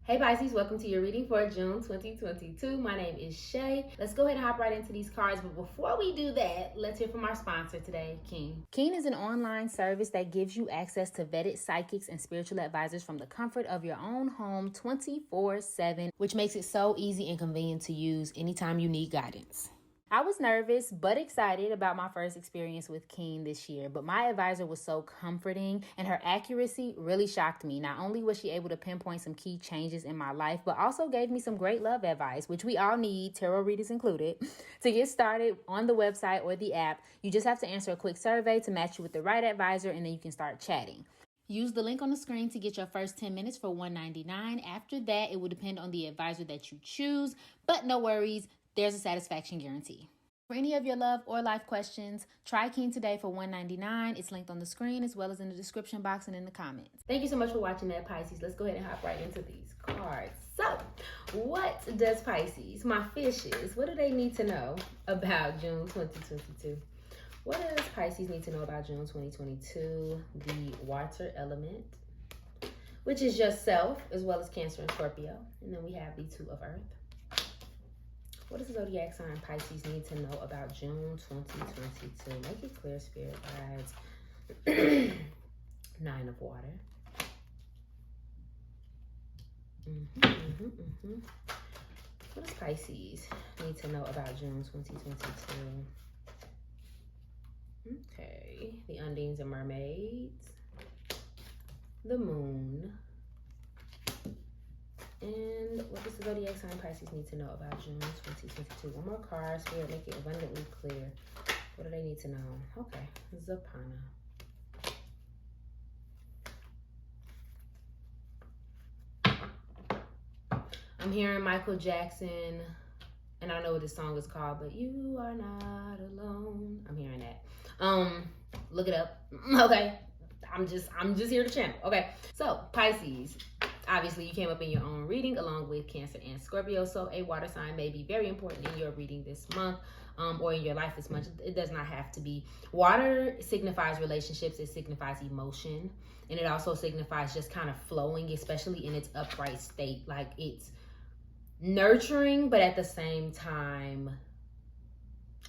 Hey Pisces, welcome to your reading for June 2022. My name is Shay. Let's go ahead and hop right into these cards. But before we do that, let's hear from our sponsor today, Keen. Keen is an online service that gives you access to vetted psychics and spiritual advisors from the comfort of your own home 24/7, which makes it so easy and convenient to use anytime you need guidance. I was nervous but excited about my first experience with Keen this year, but my advisor was so comforting and her accuracy really shocked me. Not only was she able to pinpoint some key changes in my life, but also gave me some great love advice, which we all need, tarot readers included. To get started on the website or the app, you just have to answer a quick survey to match you with the right advisor, and then you can start chatting. Use the link on the screen to get your first 10 minutes for $1.99. After that, it will depend on the advisor that you choose, but no worries. There's a satisfaction guarantee. For any of your love or life questions, try Keen today for $1.99. It's linked on the screen as well as in the description box and in the comments. Thank you so much for watching that, Pisces. Let's go ahead and hop right into these cards. So, what does Pisces, my fishes, what do they need to know about June 2022? What does Pisces need to know about June 2022? The water element, which is yourself, as well as Cancer and Scorpio. And then we have the Two of Earth. What does the zodiac sign Pisces need to know about June 2022? Make it clear, Spirit guides. Nine of Water. What does Pisces need to know about June 2022? Okay. The Undines and Mermaids. The Moon. And what does the zodiac sign Pisces need to know about June 2022? One more card, Spirit, make it abundantly clear. What do they need to know? Okay, Zapana. I'm hearing Michael Jackson, and I don't know what this song is called, but You Are Not Alone. I'm hearing that. Look it up. Okay. I'm just here to channel. Okay. So, Pisces. Obviously, you came up in your own reading along with Cancer and Scorpio, so a water sign may be very important in your reading this month or in your life this month. It does not have to be. Water signifies relationships. It signifies emotion, and it also signifies just kind of flowing, especially in its upright state. Like it's nurturing, but at the same time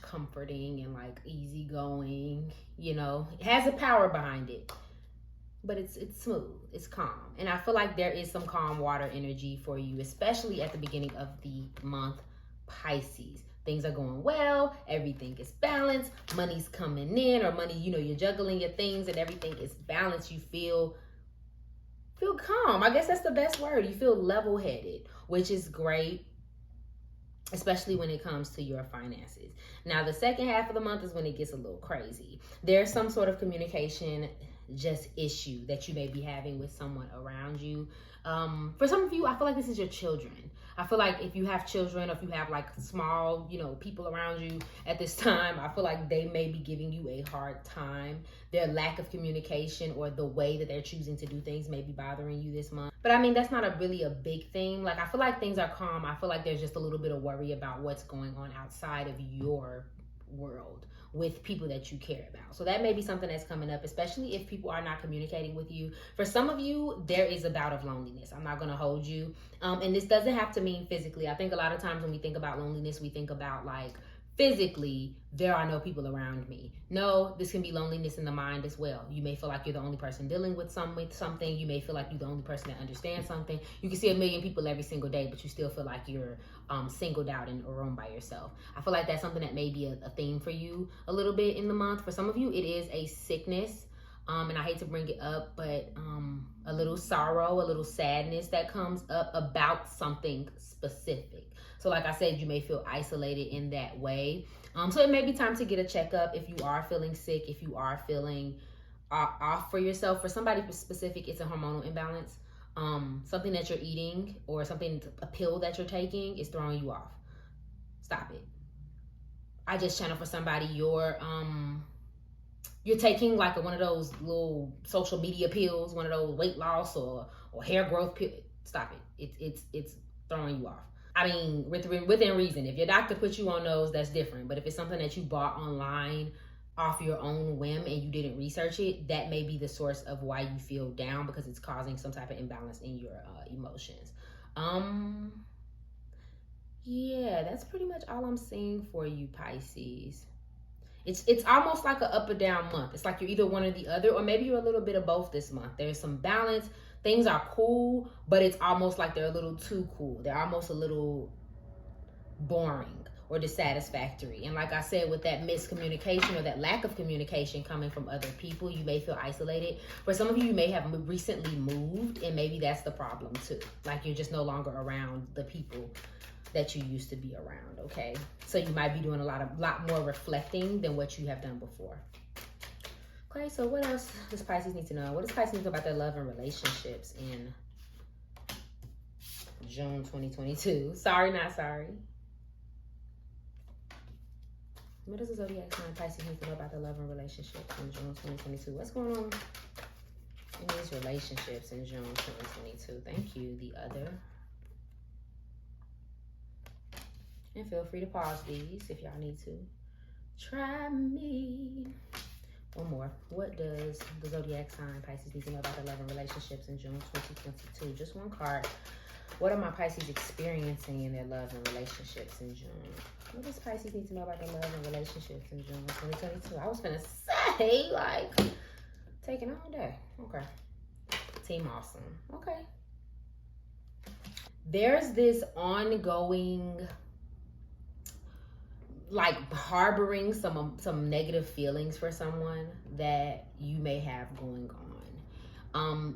comforting and like easygoing. You know, it has a power behind it. But it's smooth, it's calm. And I feel like there is some calm water energy for you, especially at the beginning of the month, Pisces. Things are going well, everything is balanced, money's coming in, or money, you know, you're juggling your things and everything is balanced. You feel calm. I guess that's the best word. You feel level-headed, which is great, especially when it comes to your finances. Now, the second half of the month is when it gets a little crazy. There's some sort of communication just issue that you may be having with someone around you. For some of you, I feel like this is your children. I feel like if you have children, or if you have like small, you know, people around you at this time, I feel like they may be giving you a hard time. Their lack of communication or the way that they're choosing to do things may be bothering you this month. But I mean, that's not really a big thing. Like, I feel like things are calm. I feel like there's just a little bit of worry about what's going on outside of your world with people that you care about. So that may be something that's coming up, especially if people are not communicating with you. For some of you, there is a bout of loneliness. I'm not going to hold you. And this doesn't have to mean physically. I think a lot of times when we think about loneliness, we think about like physically, there are no people around me. No, this can be loneliness in the mind as well. You may feel like you're the only person dealing with something. You may feel like you're the only person that understands something. You can see a million people every single day, but you still feel like you're singled out in a room by yourself. I feel like that's something that may be a theme for you a little bit in the month. For some of you, it is a sickness. And I hate to bring it up, but a little sorrow, a little sadness that comes up about something specific. So like I said, you may feel isolated in that way. So it may be time to get a checkup if you are feeling sick, if you are feeling off for yourself. For somebody specific, it's a hormonal imbalance. Something that you're eating or a pill that you're taking is throwing you off. Stop it. I just channel for somebody you're taking like one of those little social media pills, one of those weight loss or hair growth pills. Stop it. It's throwing you off. I mean, within reason. If your doctor puts you on those, that's different. But if it's something that you bought online off your own whim and you didn't research it, that may be the source of why you feel down, because it's causing some type of imbalance in your emotions. Um, yeah, that's pretty much all I'm seeing for you, Pisces. It's almost like an up or down month. It's like you're either one or the other, or maybe you're a little bit of both this month. There's some balance. Things are cool, but it's almost like they're a little too cool. They're almost a little boring or dissatisfactory. And like I said, with that miscommunication or that lack of communication coming from other people, you may feel isolated. For some of you, you may have recently moved, and maybe that's the problem too. Like you're just no longer around the people that you used to be around, okay? So you might be doing a lot more reflecting than what you have done before. Okay, so what else does Pisces need to know? What does Pisces need to know about their love and relationships in June 2022? Sorry, not sorry. What does the zodiac sign Pisces need to know about their love and relationships in June 2022? What's going on in these relationships in June 2022? Thank you, the other. And feel free to pause these if y'all need to. Try me. One more. What does the zodiac sign Pisces need to know about their love and relationships in June 2022? Just one card. What are my Pisces experiencing in their love and relationships in June? What does Pisces need to know about their love and relationships in June 2022? I was gonna say, like, taking all day. Okay. Team awesome. Okay. There's this ongoing, like, harboring some negative feelings for someone that you may have going on.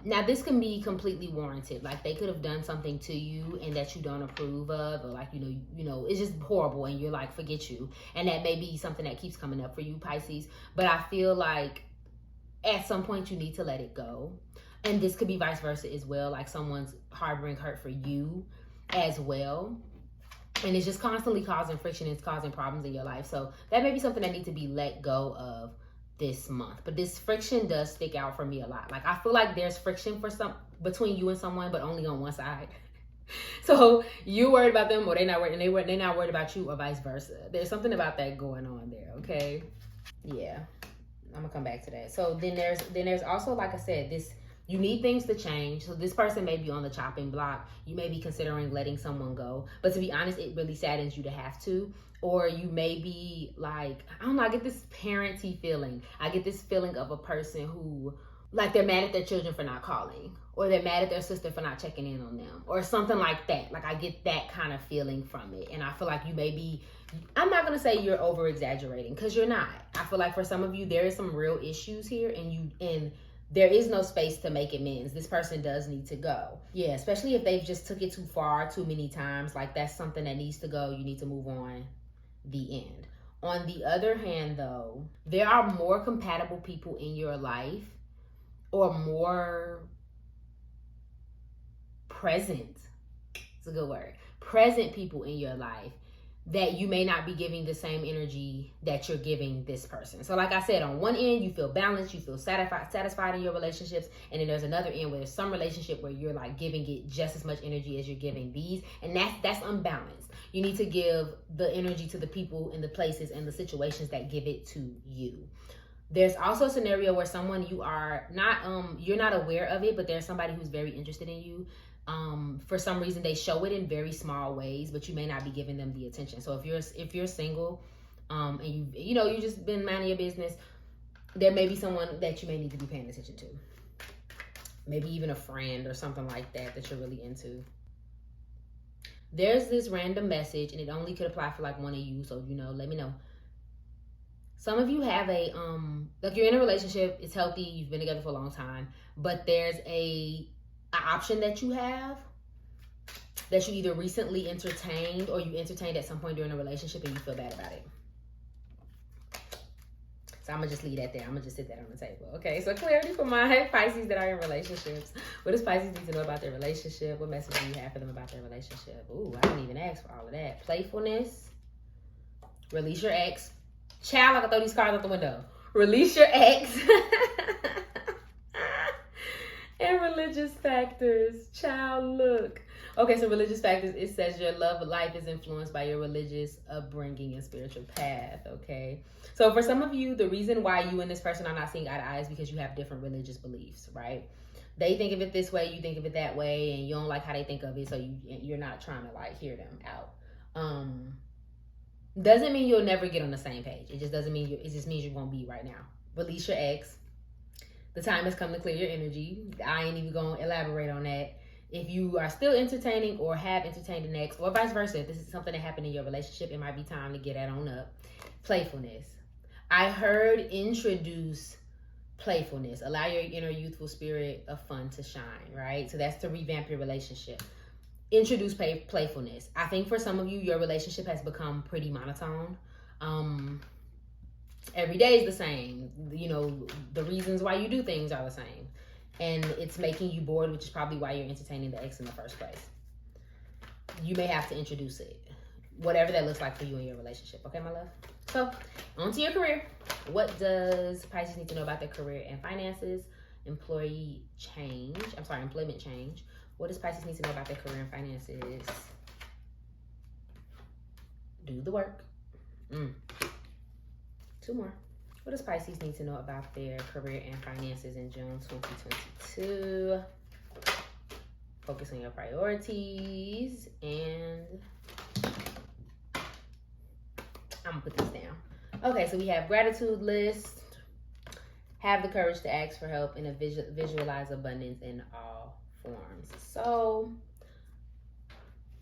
Now this can be completely warranted. Like they could have done something to you and that you don't approve of, or like, you know, it's just horrible and you're like, forget you. And that may be something that keeps coming up for you, Pisces. But I feel like at some point you need to let it go. And this could be vice versa as well. Like someone's harboring hurt for you as well. And it's just constantly causing friction. It's causing problems in your life. So that may be something that needs to be let go of this month. But this friction does stick out for me a lot. Like I feel like there's friction between you and someone, but only on one side. So you worried about them, or they're not worried, and they're not worried about you, or vice versa. There's something about that going on there. Okay, yeah, I'm gonna come back to that. So then there's also, like I said, this. You need things to change. So this person may be on the chopping block. You may be considering letting someone go. But to be honest, it really saddens you to have to. Or you may be like, I don't know, I get this parenty feeling. I get this feeling of a person who, like, they're mad at their children for not calling. Or they're mad at their sister for not checking in on them. Or something like that. Like, I get that kind of feeling from it. And I feel like you may be, I'm not going to say you're over exaggerating, because you're not. I feel like for some of you, there is some real issues here. And there is no space to make amends. This person does need to go. Yeah, especially if they've just took it too far too many times. Like that's something that needs to go. You need to move on. The end. On the other hand, though, there are more compatible people in your life, or more present. It's a good word. Present people in your life that you may not be giving the same energy that you're giving this person. So like I said, on one end, you feel balanced, you feel satisfied in your relationships. And then there's another end where there's some relationship where you're like giving it just as much energy as you're giving these. And that's unbalanced. You need to give the energy to the people and the places and the situations that give it to you. There's also a scenario where someone you are not, you're not aware of it, but there's somebody who's very interested in you. For some reason they show it in very small ways, but you may not be giving them the attention. So if you're single, and you just been minding your business, there may be someone that you may need to be paying attention to. Maybe even a friend or something like that you're really into. There's this random message, and it only could apply for like one of you. So, let me know. Some of you have like you're in a relationship, it's healthy, you've been together for a long time, but there's an option that you have that you either recently entertained or you entertained at some point during a relationship and you feel bad about it. So I'm gonna just leave that there. I'm gonna just sit that on the table. Okay, so clarity for my Pisces that are in relationships. What does Pisces need to know about their relationship? What message do you have for them about their relationship? Ooh, I didn't even ask for all of that. Playfulness. Release your ex. Child, I can throw these cards out the window. Release your ex. And religious factors. Child, look. Okay, so religious factors, it says your love life is influenced by your religious upbringing and spiritual path, okay? So for some of you, the reason why you and this person are not seeing eye to eye is because you have different religious beliefs, right? They think of it this way, you think of it that way, and you don't like how they think of it, so you're not trying to like hear them out. Doesn't mean you'll never get on the same page. It just doesn't mean it just means you won't be right now. Release your ex. The time has come to clear your energy. I ain't even gonna elaborate on that. If you are still entertaining or have entertained an ex, or vice versa, if this is something that happened in your relationship, it might be time to get that on up. Playfulness. I heard introduce playfulness. Allow your inner youthful spirit of fun to shine, right? So that's to revamp your relationship. Introduce playfulness. I think for some of you, your relationship has become pretty monotone. Every day is the same. You know, the reasons why you do things are the same. And it's making you bored, which is probably why you're entertaining the ex in the first place. You may have to introduce it. Whatever that looks like for you in your relationship. Okay, my love? So, on to your career. What does Pisces need to know about their career and finances? Employment change. What does Pisces need to know about their career and finances? Do the work. 2 more. What does Pisces need to know about their career and finances in June 2022? Focus on your priorities. And I'm going to put this down. Okay, so we have gratitude list. Have the courage to ask for help and visualize abundance in all forms. So,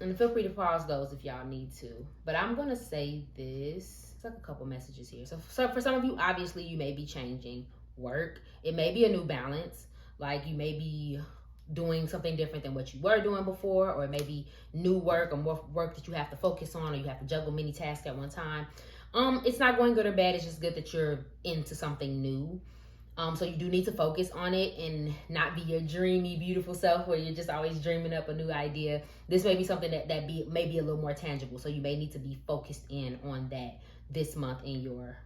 and feel free to pause those if y'all need to. But I'm going to say this. It's like a couple messages here. So for some of you, obviously, you may be changing work. It may be a new balance. Like you may be doing something different than what you were doing before, or it may be new work or more work that you have to focus on, or you have to juggle many tasks at one time. It's not going good or bad. It's just good that you're into something new. So you do need to focus on it and not be your dreamy, beautiful self where you're just always dreaming up a new idea. This may be something that may be a little more tangible. So you may need to be focused in on that this month in your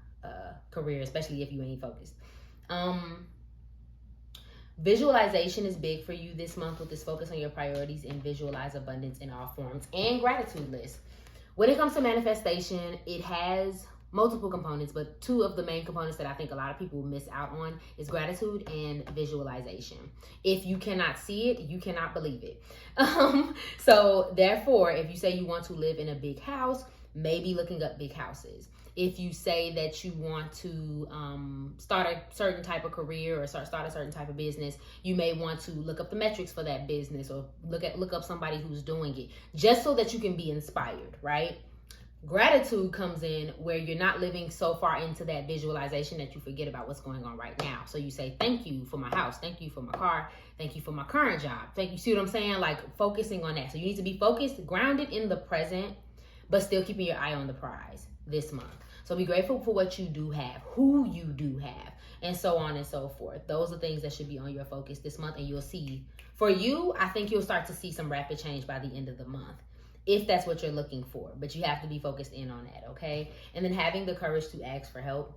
career, especially if you ain't focused. Visualization is big for you this month with this focus on your priorities and visualize abundance in all forms and gratitude list. When it comes to manifestation, it has multiple components, but 2 of the main components that I think a lot of people miss out on is gratitude and visualization. If you cannot see it, you cannot believe it. So therefore, if you say you want to live in a big house, maybe looking up big houses. If you say that you want to start a certain type of career or start a certain type of business, you may want to look up the metrics for that business or look up somebody who's doing it, just so that you can be inspired, right? Gratitude comes in where you're not living so far into that visualization that you forget about what's going on right now. So you say, thank you for my house. Thank you for my car. Thank you for my current job. Thank you. See what I'm saying? Like focusing on that. So you need to be focused, grounded in the present, but still keeping your eye on the prize this month. So be grateful for what you do have, who you do have, and so on and so forth. Those are things that should be on your focus this month. And you'll see, for you, I think you'll start to see some rapid change by the end of the month, if that's what you're looking for. But you have to be focused in on that, okay? And then having the courage to ask for help.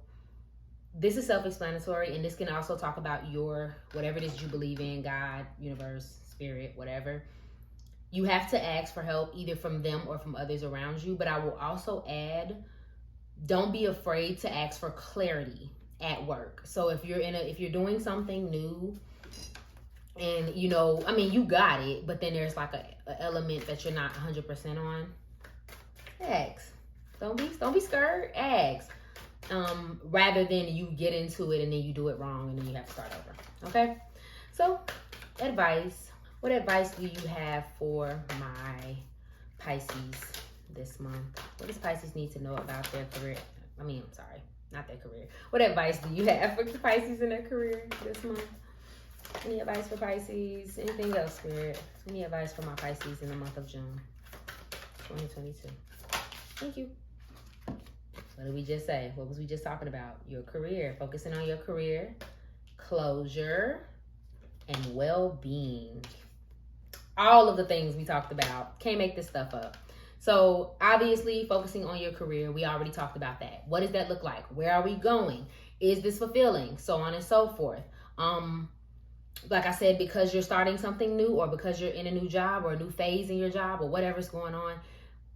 This is self-explanatory, and this can also talk about your, whatever it is you believe in, God, universe, spirit, whatever. You have to ask for help either from them or from others around you. But I will also add, don't be afraid to ask for clarity at work. So if you're doing something new, and you know, I mean, you got it, but then there's like a element that you're not 100% on, ask. Don't be scared. Ask. Rather than you get into it and then you do it wrong and then you have to start over. Okay. So, advice. What advice do you have for my Pisces this month? What does Pisces need to know about their career? Not their career. What advice do you have for Pisces in their career this month? Any advice for Pisces? Anything else, Spirit? Any advice for my Pisces in the month of June 2022? Thank you. What did we just say? What was we just talking about? Your career. Focusing on your career, closure, and well-being. All of the things we talked about. Can't make this stuff up. So obviously focusing on your career, we already talked about that. What does that look like? Where are we going? Is this fulfilling? So on and so forth. like I said, because you're starting something new, or because you're in a new job or a new phase in your job, or whatever's going on,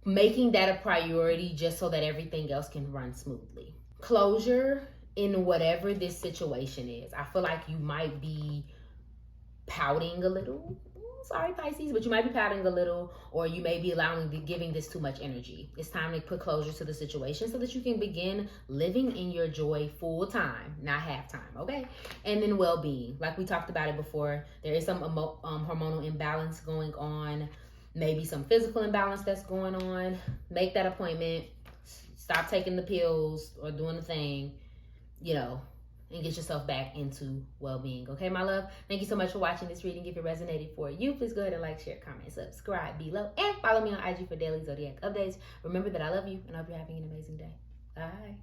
making that a priority just so that everything else can run smoothly. Closure in whatever this situation is. I feel like you might be pouting a little. Sorry, Pisces, but you might be pouting a little, or you may be giving this too much energy. It's time to put closure to the situation so that you can begin living in your joy full time, not half time, okay? And then well-being, like we talked about it before, there is some hormonal imbalance going on, maybe some physical imbalance that's going on. Make that appointment. Stop taking the pills or doing the thing, you know, and get yourself back into well-being. Okay, my love? Thank you so much for watching this reading. If it resonated for you, please go ahead and like, share, comment, subscribe below, and follow me on IG for daily zodiac updates. Remember that I love you, and I hope you're having an amazing day. Bye.